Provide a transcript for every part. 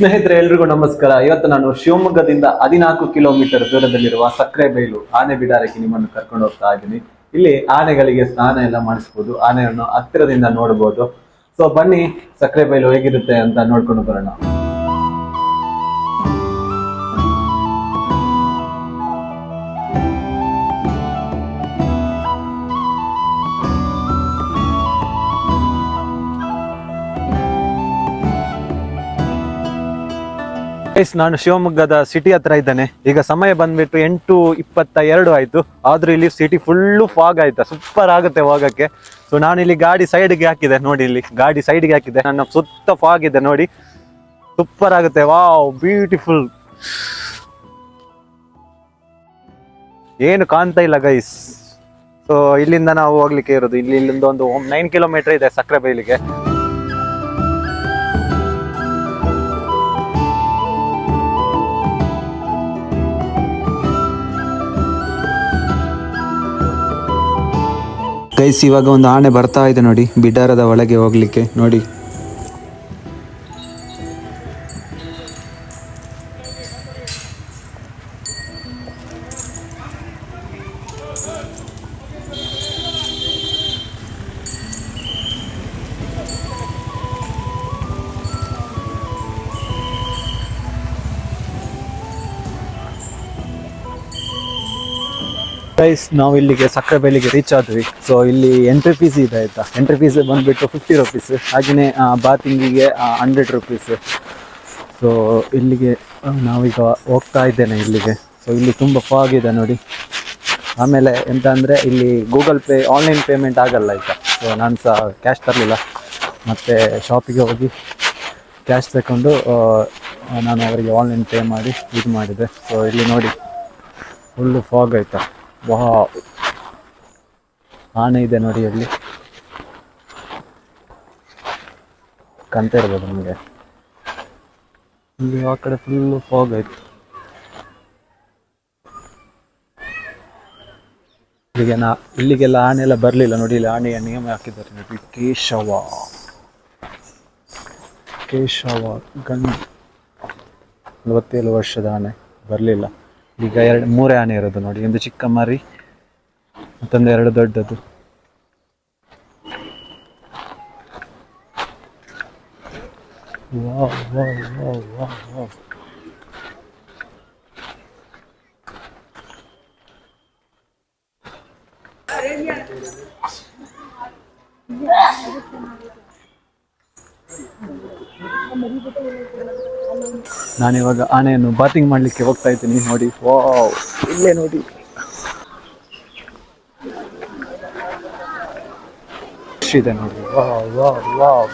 ಸ್ನೇಹಿತರೆ ಎಲ್ರಿಗೂ ನಮಸ್ಕಾರ. ಇವತ್ತು ನಾನು ಶಿವಮೊಗ್ಗದಿಂದ 14 ಕಿಲೋಮೀಟರ್ ದೂರದಲ್ಲಿರುವ ಸಕ್ಕರೆಬೈಲು ಆನೆ ಬಿಡಾರಕ್ಕೆ ನಿಮ್ಮನ್ನು ಕರ್ಕೊಂಡು ಹೋಗ್ತಾ ಇದ್ದೀನಿ. ಇಲ್ಲಿ ಆನೆಗಳಿಗೆ ಸ್ನಾನ ಎಲ್ಲ ಮಾಡಿಸ್ಬೋದು, ಆನೆಯನ್ನು ಹತ್ತಿರದಿಂದ ನೋಡಬಹುದು. ಸೊ ಬನ್ನಿ ಸಕ್ಕರೆಬೈಲು ಹೇಗಿರುತ್ತೆ ಅಂತ ನೋಡ್ಕೊಂಡು ಬರೋಣ. ನಾನು ಶಿವಮೊಗ್ಗದ ಸಿಟಿ ಹತ್ರ ಇದ್ದೇನೆ. ಈಗ ಸಮಯ ಬಂದ್ಬಿಟ್ಟು 8:22 ಆಯ್ತು. ಆದ್ರೂ ಇಲ್ಲಿ ಸಿಟಿ ಫುಲ್ಲು ಫಾಗ್ ಆಯ್ತಾ, ಸೂಪರ್ ಆಗುತ್ತೆ ಹೋಗಕ್ಕೆ. ಸೊ ನಾನು ಇಲ್ಲಿ ಗಾಡಿ ಸೈಡ್ಗೆ ಹಾಕಿದೆ ನೋಡಿ, ಇಲ್ಲಿ ಗಾಡಿ ಸೈಡ್ಗೆ ಹಾಕಿದೆ. ನನ್ನ ಸುತ್ತ ಫಾಗ್ ಇದೆ ನೋಡಿ, ಸೂಪರ್ ಆಗುತ್ತೆ. Wow, beautiful. ಏನು ಕಾಣ್ತಾ ಇಲ್ಲ ಗೈಸ್. ಸೊ ಇಲ್ಲಿಂದ ನಾವು ಹೋಗ್ಲಿಕ್ಕೆ ಇರೋದು, ಇಲ್ಲಿಂದ ಒಂದು 9 ಕಿಲೋಮೀಟರ್ ಇದೆ ಸಕ್ಕರೆಬೈಲಿಗೆ. ಗೈಸ್, ಇವಾಗ ಒಂದು ಆನೆ ಬರ್ತಾ ಇದೆ ನೋಡಿ, ಬಿಡಾರದ ಒಳಗೆ ಹೋಗ್ಲಿಕ್ಕೆ ನೋಡಿ. ಗೈಸ್, ನಾವು ಇಲ್ಲಿಗೆ ಸಕ್ಕರೆಬೈಲಿಗೆ ರೀಚ್ ಆದ್ವಿ. ಸೊ ಇಲ್ಲಿ ಎಂಟ್ರಿ ಫೀಸ್ ಇದೆ ಆಯ್ತಾ. ಎಂಟ್ರಿ ಫೀಸ್ ಬಂದ್ಬಿಟ್ಟು 50 ರುಪೀಸ್. ಹಾಗೆಯೇ ಬಾತಿಂಗಿಗೆ 100 ರುಪೀಸ್. ಸೊ ಇಲ್ಲಿಗೆ ನಾವೀಗ ಹೋಗ್ತಾ ಇದ್ದೇನೆ ಇಲ್ಲಿಗೆ. ಸೊ ಇಲ್ಲಿ ತುಂಬ ಫಾಗ್ ಇದೆ ನೋಡಿ. ಆಮೇಲೆ ಎಂತ ಅಂದರೆ ಇಲ್ಲಿ ಗೂಗಲ್ ಪೇ ಆನ್ಲೈನ್ ಪೇಮೆಂಟ್ ಆಗಲ್ಲ ಆಯ್ತಾ. ಸೊ ನಾನು ಸಹ ಕ್ಯಾಶ್ ತರಲಿಲ್ಲ, ಮತ್ತು ಶಾಪಿಗೆ ಹೋಗಿ ಕ್ಯಾಶ್ ತಗೊಂಡು ನಾನು ಅವರಿಗೆ ಆನ್ಲೈನ್ ಪೇ ಮಾಡಿ ಇದು ಮಾಡಿದೆ. ಸೊ ಇಲ್ಲಿ ನೋಡಿ ಫುಲ್ಲು ಫಾಗ್ ಆಯ್ತಾ. ವಾಹ್, ಆನೆ ಇದೆ ನೋಡಿ ಅಲ್ಲಿ, ಕಾಣ್ತಾ ಇರ್ಬೋದು ನಮಗೆ. ಇಲ್ಲಿ ಆ ಕಡೆ ಫುಲ್ಲು ಫಾಗ್ ಆಯ್ತು. ಇಲ್ಲಿಗೆಲ್ಲ ಆನೆ ಎಲ್ಲ ಬರಲಿಲ್ಲ ನೋಡಿ. ಇಲ್ಲಿ ಆನೆಯ ನಿಯಮ ಹಾಕಿದ್ದಾರೆ ನೋಡಿ. ಕೇಶವ ಗಂಜ್ 47 ವರ್ಷದ ಆನೆ ಬರಲಿಲ್ಲ. ಈಗ 3 ಆನೆ ಇರೋದು ನೋಡಿ. ಒಂದು ಚಿಕ್ಕ ಮರಿ, ಮತ್ತೊಂದು 2 ದೊಡ್ಡದು. Wow wow wow wow wow. ನಾನಿವಾಗ ಆನೆಯನ್ನು ಬಾತಿಂಗ್ ಮಾಡ್ಲಿಕ್ಕೆ ಹೋಗ್ತಾ ಇದ್ದೀನಿ ನೋಡಿ. ವಾವ್, ಇಲ್ಲೇ ನೋಡಿ. ಇದೆ ನೋಡಿ. Wow wow wow.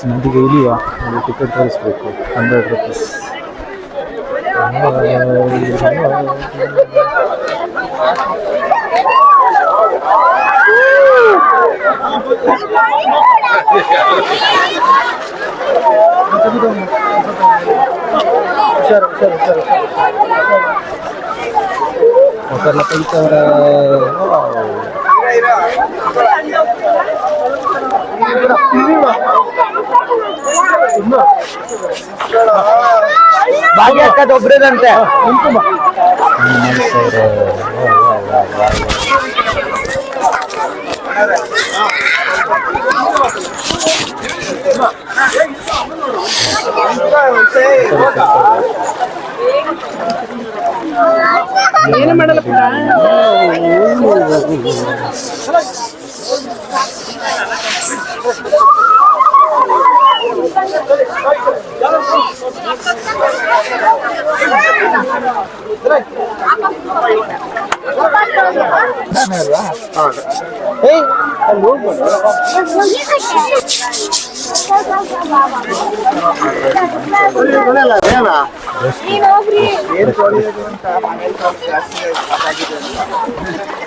ನದಿಗೆ ಇಳಿಯುವ ಟಿಕೆಟ್ ತರಿಸ್ಬೇಕು, 100 ರುಪೀಸ್. ಭಾಗ್ಯ ಅಕ್ಕದ ಒಬ್ರದಂತೆ. ಏನು ಮಾಡಲ್ಲ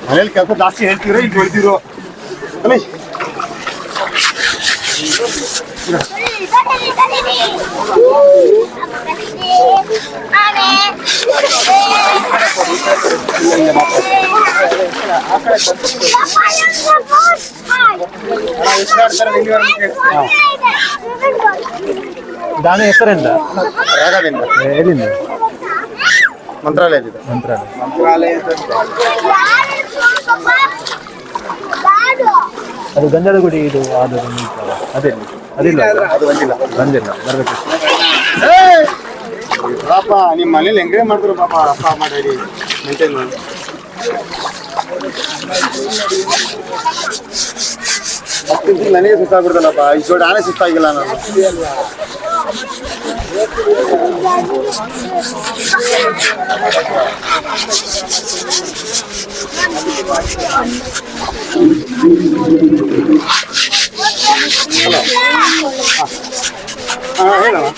ಮನೇಲಿ ಕೆಲಸ ಜಾಸ್ತಿ ಹೇಳ್ತೀರೋ ಈಗ ಹೇಳ್ತಿರೋ ದಾನ ಹೆಸರೆಂತ ರಾಘವೇಂದ್ರ ಎಲ್ಲಿಂದ ಮಂತ್ರಾಲಯದಿಂದ ಅದು ಗಂಧದಗುಡಿ ಇದು ಅದು ಅದಿಲ್ಲ ಅದಿಲ್ಲ ಅದು ಬಂದಿಲ್ಲ ಬಂದಿಲ್ಲ ಬರ್ಬೇಕು ಪಾಪ ನಿಮ್ಮ ಮನೇಲಿ ಹೆಂಗ್ರೆ ಮಾಡಿದ್ರು ಪಾಪ ಅಪ್ಪ ಮಾಡಿ ಮೇಂಟೈನ್ ಮಾಡಿ ನನಗೆ ಸುಸ್ತಾಗ್ಬಿಡ್ತಲ್ಲಪ್ಪ ಇಷ್ಟು ದೊಡ್ಡ ಆನೆ ಸುಸ್ತಾಗಿಲ್ಲ ನಾನು ಹೇಳಮ್ಮ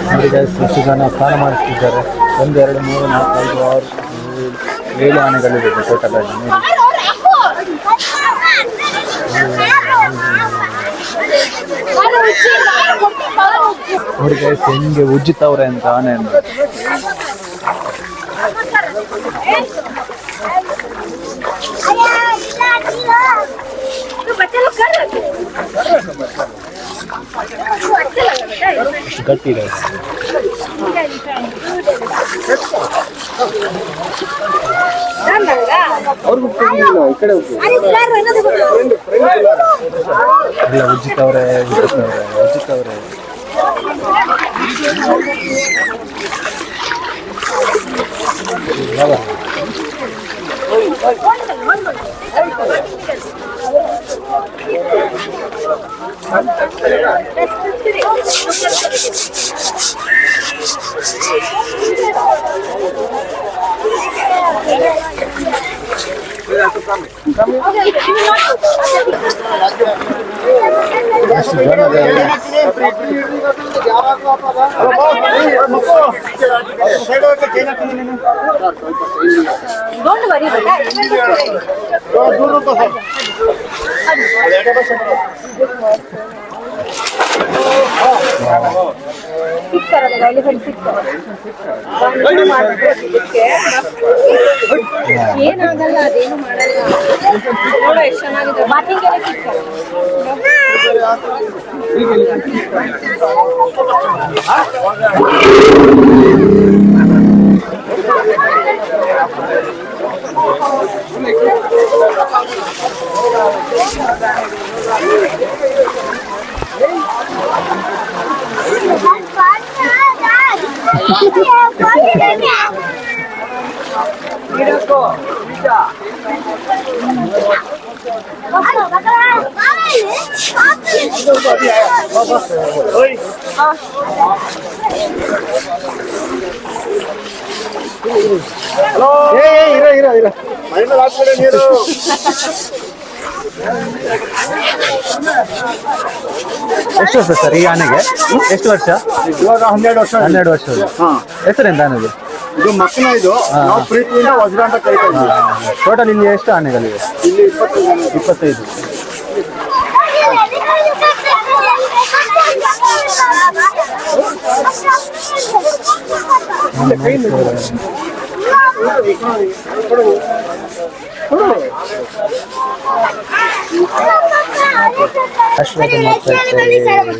ನೀನು ಎಷ್ಟು ಜನ ಸ್ನಾನ ಮಾಡಿಸ್ತಿದ್ದಾರೆ 1 2 3 4 5 6 7 ಆನೆಗಳಿವೆ ಟೋಟಲ್ ಆಗಿ ನೋಡಿ ಗೈಸ್ ಹೆಂಗೆ ಉಜ್ಜಿತವ್ರೆ ಅಂತ ಆನೆ ಅಂತ ಗಟ್ಟಿ ಇದೆ ಎಲ್ಲ ಉಜ್ಜಿತವ್ರೆ ಉಜ್ಜಿತವ್ರೆ ಏನಾಗಲ್ಲ ಅದೇನು ಮಾಡಲ್ಲ ನೋಡ ಎಷ್ಟು ಚೆನ್ನಾಗಿದೆ ಬಾತಿಂಗೆಲ್ಲ ಸಿಗ್ತಾರೆ ನೀರು ಎಷ್ಟು ವರ್ಷ ಸರ್ ಈ ಆನೆಗೆ ಎಷ್ಟು ವರ್ಷ ಇವಾಗ 12 ವರ್ಷ ಹೆಸರೆಂತ ಆನೆಗೆ ಇದು ಮಕ್ಕಳ ಇದು ನಾವು ಪ್ರೀತಿಯಿಂದ ವಜ್ರ ಅಂತ ಕರೀತಾ ಟೋಟಲ್ ಇಲ್ಲಿ ಎಷ್ಟು ಆನೆಗಳಿವೆ ಇಲ್ಲಿ 25 ಆಶೀರ್ವಾದ ಮಾಡ್ತಾ ಇರ್ತೇವೆ.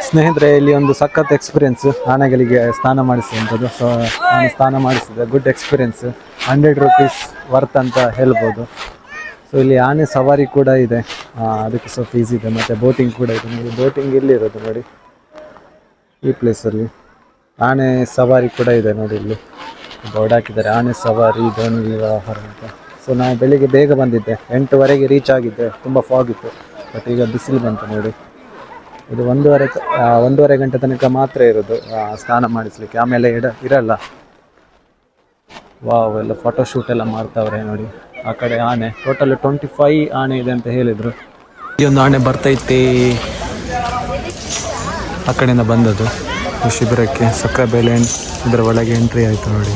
ಸ್ನೇಹಿತರೆ, ಇಲ್ಲಿ ಒಂದು ಸಖತ್ ಎಕ್ಸ್ಪೀರಿಯನ್ಸ್ ಆನೆಗಳಿಗೆ ಸ್ನಾನ ಮಾಡಿಸುವಂಥದ್ದು. ಸೊ ನಾನು ಸ್ನಾನ ಮಾಡಿಸಿದೆ, ಗುಡ್ ಎಕ್ಸ್ಪೀರಿಯನ್ಸ್, 100 ರೂಪೀಸ್ ವರ್ತ್ ಅಂತ ಹೇಳ್ಬೋದು. ಸೊ ಇಲ್ಲಿ ಆನೆ ಸವಾರಿ ಕೂಡ ಇದೆ, ಅದಕ್ಕೆ ಸೊ ಫೀಸ್ ಇದೆ, ಮತ್ತು ಬೋಟಿಂಗ್ ಕೂಡ ಇದೆ. ನೋಡಿ, ಬೋಟಿಂಗ್ ಇಲ್ಲಿ ಇರೋದು ನೋಡಿ, ಈ ಪ್ಲೇಸಲ್ಲಿ. ಆನೆ ಸವಾರಿ ಕೂಡ ಇದೆ ನೋಡಿ, ಇಲ್ಲಿ ಬೋರ್ಡ್ ಹಾಕಿದ್ದಾರೆ, ಆನೆ ಸವಾರಿ ದೋಣಿ ವಿಹಾರ ಅಂತ. ಸೊ ನಾವು ಬೆಳಿಗ್ಗೆ ಬೇಗ ಬಂದಿದ್ದೆ, 8:00ವರೆಗೆ ರೀಚ್ ಆಗಿದ್ದೆ, ತುಂಬ ಫಾಗ್ ಇತ್ತು. ಬಟ್ ಈಗ ಬಿಸಿಲು ಬಂತು ನೋಡಿ. ಇದು 1.5 ಗಂಟೆ ತನಕ ಮಾತ್ರ ಇರೋದು ಸ್ನಾನ ಮಾಡಿಸ್ಲಿಕ್ಕೆ, ಆಮೇಲೆ ಇರಲ್ಲ. ವಾವ್, ಎಲ್ಲ ಫೋಟೋಶೂಟ್ ಎಲ್ಲ ಮಾಡ್ತಾವ್ರೆ ನೋಡಿ. ಆ ಕಡೆ ಆನೆ, ಟೋಟಲ್ 25 ಆನೆ ಇದೆ ಅಂತ ಹೇಳಿದರು. ಈ ಒಂದು ಆನೆ ಬರ್ತೈತೆ, ಆ ಕಡೆಯಿಂದ ಬಂದದ್ದು ಶಿಬಿರಕ್ಕೆ. ಸಕ್ಕರೆಬೆಲೆ ಇದರ ಒಳಗೆ ಎಂಟ್ರಿ ಆಯಿತು ನೋಡಿ.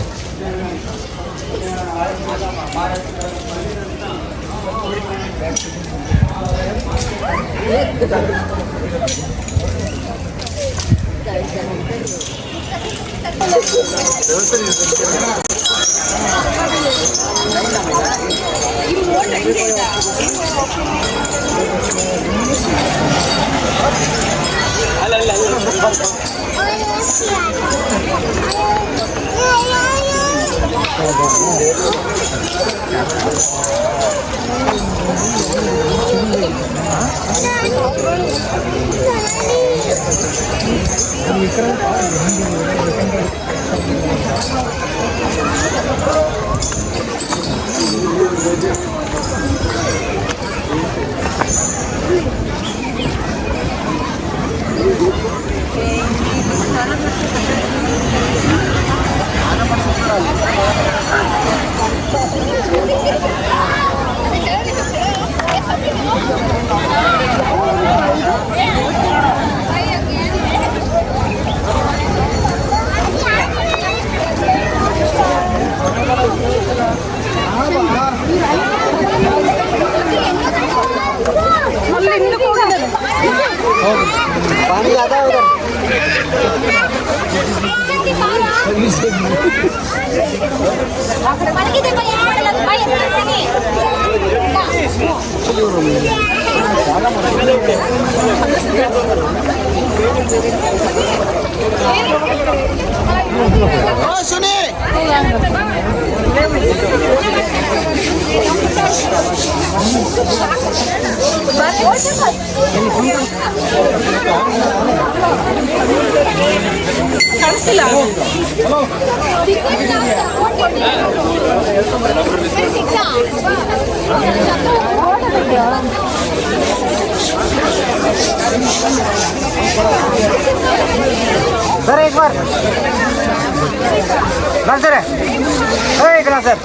सर एक बार सर सर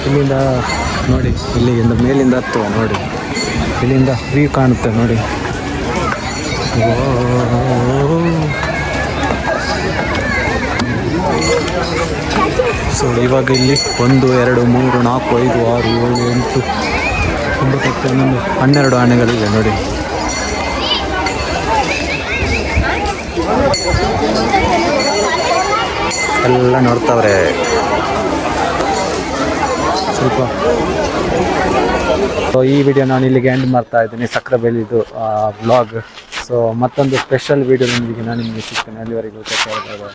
ಇಲ್ಲಿಂದ ನೋಡಿ, ಇಲ್ಲಿಂದ ಮೇಲಿಂದ ಹತ್ತುವ ನೋಡಿ, ಇಲ್ಲಿಂದ ವ್ಯೂ ಕಾಣುತ್ತೆ ನೋಡಿ. ಸೊ ಇವಾಗ ಇಲ್ಲಿ 1, 2, 3, 4, 5, 6, 7, 8, 9, 10, 12 ಆನೆಗಳಿವೆ ನೋಡಿ. ಎಲ್ಲ ನೋಡ್ತಾವ್ರೆ ಸ್ವಲ್ಪ. ಸೊ ಈ ವಿಡಿಯೋ ನಾನು ಇಲ್ಲಿಗೆ ಎಂಡ್ ಮಾಡ್ತಾ ಇದ್ದೀನಿ, ಸಕ್ಕರೆಬೆಲೆದು ವ್ಲಾಗ್. ಸೊ ಮತ್ತೊಂದು ಸ್ಪೆಷಲ್ ವಿಡಿಯೋದೊಂದಿಗೆ ನಾನು ನಿಮಗೆ ಸಿಗ್ತೇನೆ. ಅಲ್ಲಿವರೆಗೂ